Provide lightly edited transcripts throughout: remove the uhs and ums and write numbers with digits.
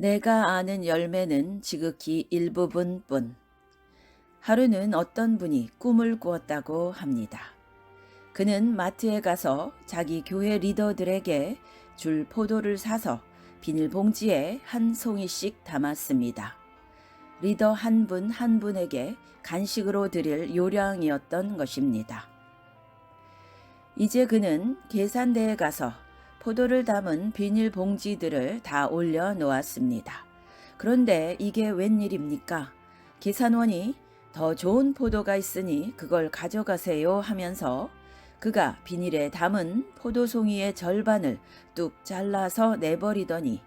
내가 아는 열매는 지극히 일부분뿐. 하루는 어떤 분이 꿈을 꾸었다고 합니다. 그는 마트에 가서 자기 교회 리더들에게 줄 포도를 사서 비닐봉지에 한 송이씩 담았습니다. 리더 한 분 한 분에게 간식으로 드릴 요량이었던 것입니다. 이제 그는 계산대에 가서 포도를 담은 비닐봉지들을 다 올려 놓았습니다. 그런데 이게 웬일입니까? 계산원이 더 좋은 포도가 있으니 그걸 가져가세요 하면서 그가 비닐에 담은 포도송이의 절반을 뚝 잘라서 내버리더니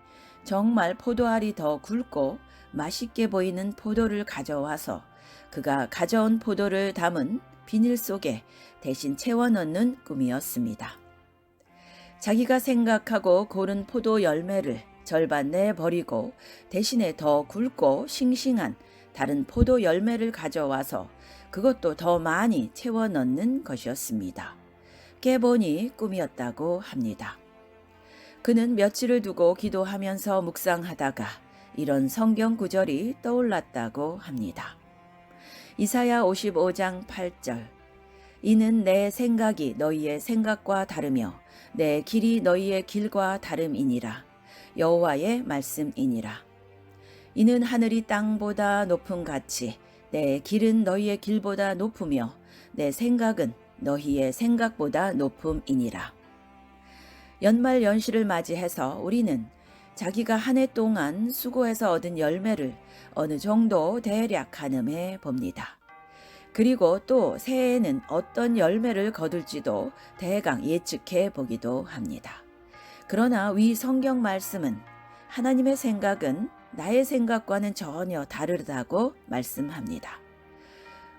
정말 포도알이 더 굵고 맛있게 보이는 포도를 가져와서 그가 가져온 포도를 담은 비닐 속에 대신 채워 넣는 꿈이었습니다. 자기가 생각하고 고른 포도 열매를 절반 내버리고 대신에 더 굵고 싱싱한 다른 포도 열매를 가져와서 그것도 더 많이 채워 넣는 것이었습니다. 깨보니 꿈이었다고 합니다. 그는 며칠을 두고 기도하면서 묵상하다가 이런 성경 구절이 떠올랐다고 합니다. 이사야 55장 8절. 이는 내 생각이 너희의 생각과 다르며 내 길이 너희의 길과 다름이니라. 여호와의 말씀이니라. 이는 하늘이 땅보다 높음 같이 내 길은 너희의 길보다 높으며 내 생각은 너희의 생각보다 높음이니라. 연말 연시를 맞이해서 우리는 자기가 한 해 동안 수고해서 얻은 열매를 어느 정도 대략 가늠해 봅니다. 그리고 또 새해에는 어떤 열매를 거둘지도 대강 예측해 보기도 합니다. 그러나 위 성경 말씀은 하나님의 생각은 나의 생각과는 전혀 다르다고 말씀합니다.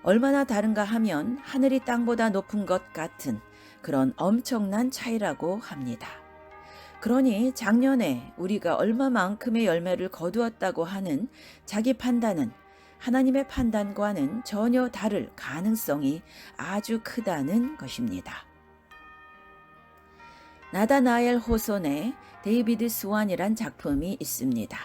얼마나 다른가 하면 하늘이 땅보다 높은 것 같은 그런 엄청난 차이라고 합니다. 그러니 작년에 우리가 얼마만큼의 열매를 거두었다고 하는 자기 판단은 하나님의 판단과는 전혀 다를 가능성이 아주 크다는 것입니다. 나다나엘 호손의 데이비드 스완이란 작품이 있습니다.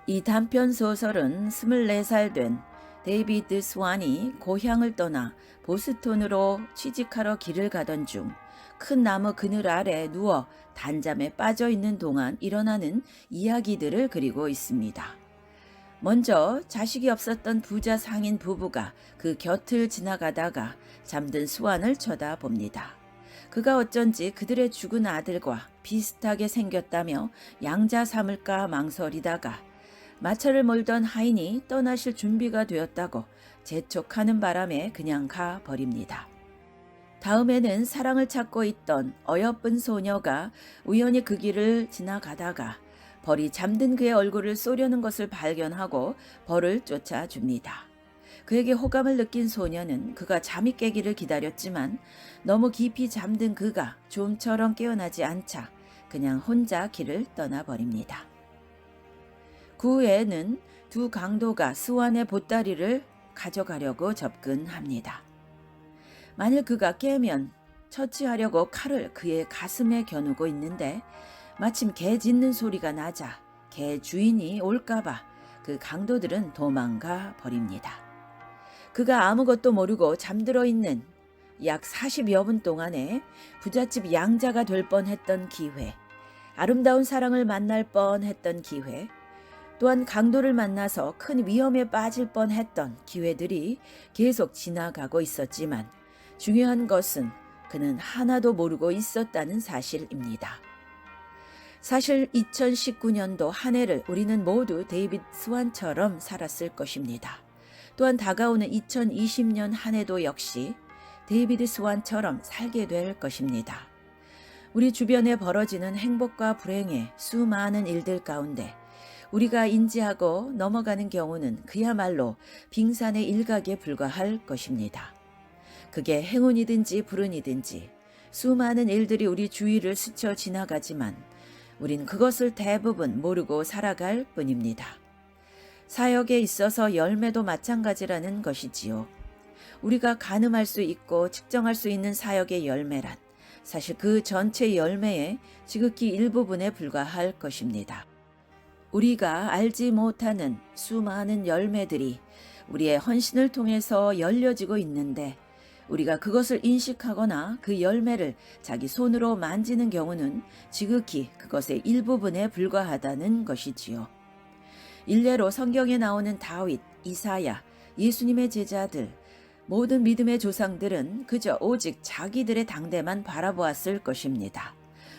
이 단편 소설은 24살 된 데이비드 스완이 고향을 떠나 보스턴으로 취직하러 길을 가던 중 큰 나무 그늘 아래 누워 단잠에 빠져 있는 동안 일어나는 이야기들을 그리고 있습니다. 먼저 자식이 없었던 부자 상인 부부가 그 곁을 지나가다가 잠든 스완을 쳐다봅니다. 그가 어쩐지 그들의 죽은 아들과 비슷하게 생겼다며 양자 삼을까 망설이다가 마차를 몰던 하인이 떠나실 준비가 되었다고 재촉하는 바람에 그냥 가버립니다. 다음에는 사랑을 찾고 있던 어여쁜 소녀가 우연히 그 길을 지나가다가 벌이 잠든 그의 얼굴을 쏘려는 것을 발견하고 벌을 쫓아줍니다. 그에게 호감을 느낀 소녀는 그가 잠이 깨기를 기다렸지만 너무 깊이 잠든 그가 좀처럼 깨어나지 않자 그냥 혼자 길을 떠나버립니다. 그 후에는 두 강도가 스완의 보따리를 가져가려고 접근합니다. 만일 그가 깨면 처치하려고 칼을 그의 가슴에 겨누고 있는데 마침 개 짖는 소리가 나자 개 주인이 올까봐 그 강도들은 도망가 버립니다. 그가 아무것도 모르고 잠들어 있는 약 40여 분 동안에 부잣집 양자가 될 뻔했던 기회, 아름다운 사랑을 만날 뻔했던 기회, 또한 강도를 만나서 큰 위험에 빠질 뻔했던 기회들이 계속 지나가고 있었지만 중요한 것은 그는 하나도 모르고 있었다는 사실입니다. 사실 2019년도 한 해를 우리는 모두 데이비드 스완처럼 살았을 것입니다. 또한 다가오는 2020년 한 해도 역시 데이비드 스완처럼 살게 될 것입니다. 우리 주변에 벌어지는 행복과 불행의 수많은 일들 가운데 우리가 인지하고 넘어가는 경우는 그야말로 빙산의 일각에 불과할 것입니다. 그게 행운이든지 불운이든지 수많은 일들이 우리 주위를 스쳐 지나가지만 우린 그것을 대부분 모르고 살아갈 뿐입니다. 사역에 있어서 열매도 마찬가지라는 것이지요. 우리가 가늠할 수 있고 측정할 수 있는 사역의 열매란 사실 그 전체 열매의 지극히 일부분에 불과할 것입니다. 우리가 알지 못하는 수많은 열매들이 우리의 헌신을 통해서 열려지고 있는데 우리가 그것을 인식하거나 그 열매를 자기 손으로 만지는 경우는 지극히 그것의 일부분에 불과하다는 것이지요. 일례로 성경에 나오는 다윗, 이사야, 예수님의 제자들, 모든 믿음의 조상들은 그저 오직 자기들의 당대만 바라보았을 것입니다.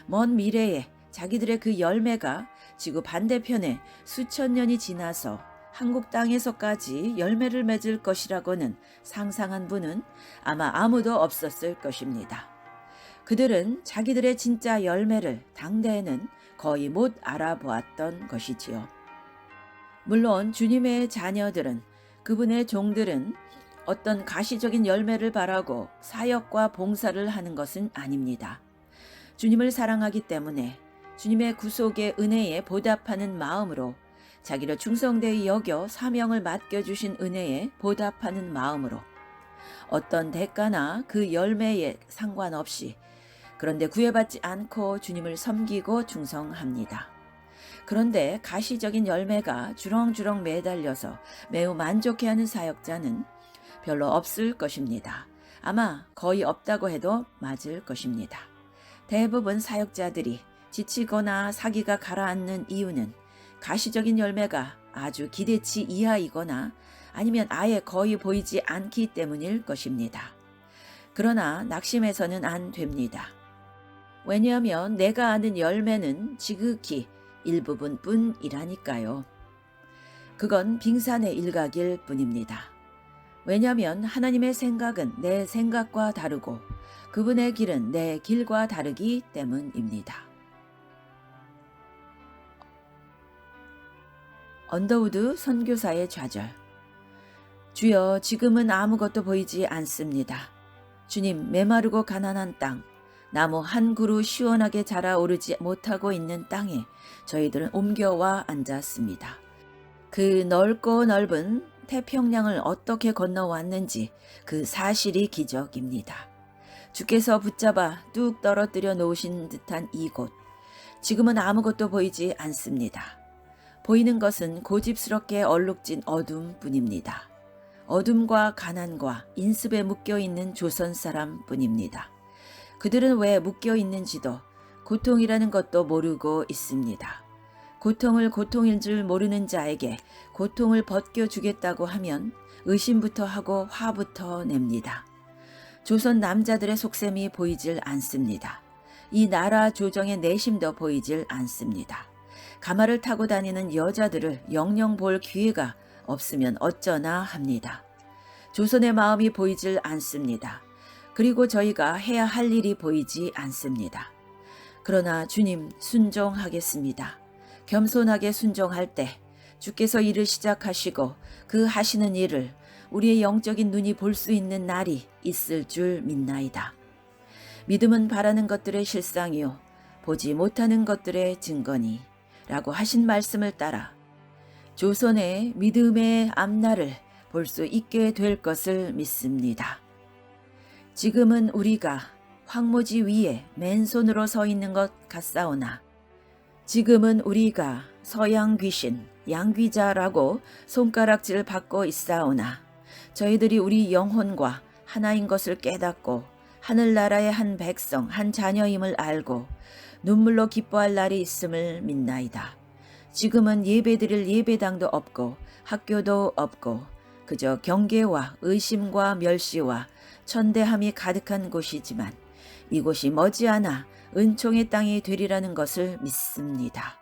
먼 미래에 자기들의 그 열매가 지구 반대편에 수천 년이 지나서 한국 땅에서까지 열매를 맺을 것이라고는 상상한 분은 아마 아무도 없었을 것입니다. 그들은 자기들의 진짜 열매를 당대에는 거의 못 알아보았던 것이지요. 물론 주님의 자녀들은, 그분의 종들은 어떤 가시적인 열매를 바라고 사역과 봉사를 하는 것은 아닙니다. 주님을 사랑하기 때문에 주님의 구속의 은혜에 보답하는 마음으로, 자기를 충성되이 여겨 사명을 맡겨주신 은혜에 보답하는 마음으로, 어떤 대가나 그 열매에 상관없이 그런데 구애받지 않고 주님을 섬기고 충성합니다. 그런데 가시적인 열매가 주렁주렁 매달려서 매우 만족해하는 사역자는 별로 없을 것입니다. 아마 거의 없다고 해도 맞을 것입니다. 대부분 사역자들이 지치거나 사기가 가라앉는 이유는 가시적인 열매가 아주 기대치 이하이거나 아니면 아예 거의 보이지 않기 때문일 것입니다. 그러나 낙심해서는 안 됩니다. 왜냐하면 내가 아는 열매는 지극히 일부분 뿐이라니까요. 그건 빙산의 일각일 뿐입니다. 왜냐하면 하나님의 생각은 내 생각과 다르고 그분의 길은 내 길과 다르기 때문입니다. 언더우드 선교사의 좌절. 주여, 지금은 아무것도 보이지 않습니다. 주님, 메마르고 가난한 땅, 나무 한 그루 시원하게 자라오르지 못하고 있는 땅에 저희들은 옮겨와 앉았습니다. 그 넓고 넓은 태평양을 어떻게 건너왔는지 그 사실이 기적입니다. 주께서 붙잡아 뚝 떨어뜨려 놓으신 듯한 이곳, 지금은 아무것도 보이지 않습니다. 보이는 것은 고집스럽게 얼룩진 어둠뿐입니다. 어둠과 가난과 인습에 묶여있는 조선 사람뿐입니다. 그들은 왜 묶여있는지도 고통이라는 것도 모르고 있습니다. 고통을 고통인 줄 모르는 자에게 고통을 벗겨주겠다고 하면 의심부터 하고 화부터 냅니다. 조선 남자들의 속셈이 보이질 않습니다. 이 나라 조정의 내심도 보이질 않습니다. 가마를 타고 다니는 여자들을 영영 볼 기회가 없으면 어쩌나 합니다. 조선의 마음이 보이질 않습니다. 그리고 저희가 해야 할 일이 보이지 않습니다. 그러나 주님, 순종하겠습니다. 겸손하게 순종할 때 주께서 일을 시작하시고 그 하시는 일을 우리의 영적인 눈이 볼 수 있는 날이 있을 줄 믿나이다. 믿음은 바라는 것들의 실상이요 보지 못하는 것들의 증거니 라고 하신 말씀을 따라 조선의 믿음의 앞날을 볼 수 있게 될 것을 믿습니다. 지금은 우리가 황무지 위에 맨손으로 서 있는 것 같사오나 지금은 우리가 서양 귀신, 양귀자라고 손가락질을 받고 있사오나 저희들이 우리 영혼과 하나인 것을 깨닫고 하늘나라의 한 백성, 한 자녀임을 알고 눈물로 기뻐할 날이 있음을 믿나이다. 지금은 예배드릴 예배당도 없고 학교도 없고 그저 경계와 의심과 멸시와 천대함이 가득한 곳이지만 이곳이 머지않아 은총의 땅이 되리라는 것을 믿습니다.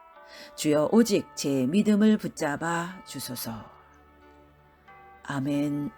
주여, 오직 제 믿음을 붙잡아 주소서. 아멘.